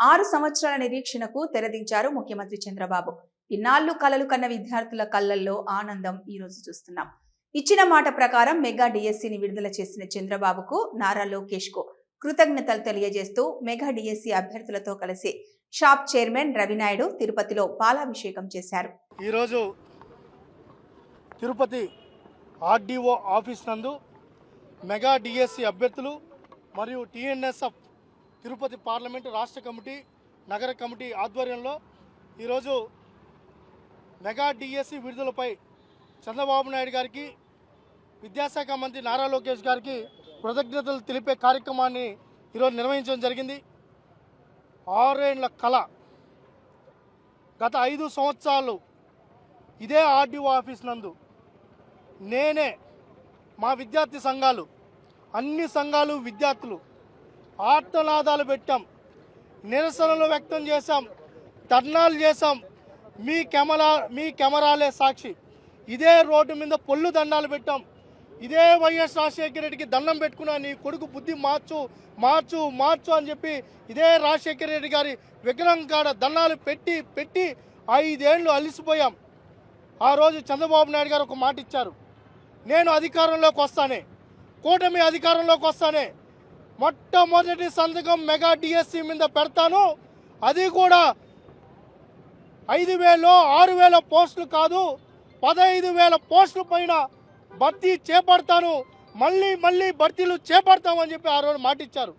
6 సంవత్సరాల నిరీక్షణకు తెరదించారు ముఖ్యమంత్రి చంద్రబాబు. ఇన్నాళ్లు కలలు కన్న విద్యార్థుల కళ్లల్లో ఆనందం ఈ రోజు చూస్తున్నాం. ఇచ్చిన మాట ప్రకారం మెగా డిఎస్సిని విడుదల చేసిన చంద్రబాబుకు, నారా లోకేష్ కు కృతజ్ఞతలు తెలియజేస్తూ మెగా డిఎస్సి అభ్యర్థులతో కలిసి షాప్ చైర్మన్ రవినాయుడు తిరుపతిలో పాలాభిషేకం చేశారు. ఈరోజు తిరుపతి ఆర్డీఓ ఆఫీస్ నందు మెగా డిఎస్సి అభ్యర్థులు మరియు టీఎన్ఎస్ఎఫ్ తిరుపతి పార్లమెంటు రాష్ట్ర కమిటీ, నగర కమిటీ ఆధ్వర్యంలో ఈరోజు మెగా డిఎస్సి విడుదలపై చంద్రబాబు నాయుడు గారికి, విద్యాశాఖ మంత్రి నారా లోకేష్ గారికి కృతజ్ఞతలు తెలిపే కార్యక్రమాన్ని ఈరోజు నిర్వహించడం జరిగింది. 6 ఏళ్ల కళ, గత 5 సంవత్సరాలు ఇదే ఆర్డీఓ ఆఫీస్ నందు నేనే, మా విద్యార్థి సంఘాలు, అన్ని సంఘాలు, విద్యార్థులు ఆర్తనాదాలు పెట్టాం, నిరసనలు వ్యక్తం చేశాం, ధర్నాలు చేశాం. మీ కెమెరాలే సాక్షి. ఇదే రోడ్డు మీద పొల్లు దండాలు పెట్టాం. ఇదే వైఎస్ రాజశేఖర రెడ్డికి దండం పెట్టుకున్నా, నీ కొడుకు బుద్ధి మార్చు మార్చు మార్చు అని చెప్పి ఇదే రాజశేఖర రెడ్డి గారి విగ్రహం కాడ దండాలు పెట్టి పెట్టి 5 ఏళ్ళు అలిసిపోయాం. ఆ రోజు చంద్రబాబు నాయుడు గారు ఒక మాట ఇచ్చారు, నేను అధికారంలోకి వస్తానే, కూటమి అధికారంలోకి వస్తానే, మొట్టమొదటి సంతకం మెగా డిఎస్సి మీద పెడతాను, అది కూడా 5,000 6,000 పోస్టులు కాదు, 15,000 పోస్టుల పైన భర్తీ చేపడతాను, మళ్ళీ భర్తీలు చేపడతామని చెప్పి ఆ రోజు మాట ఇచ్చారు.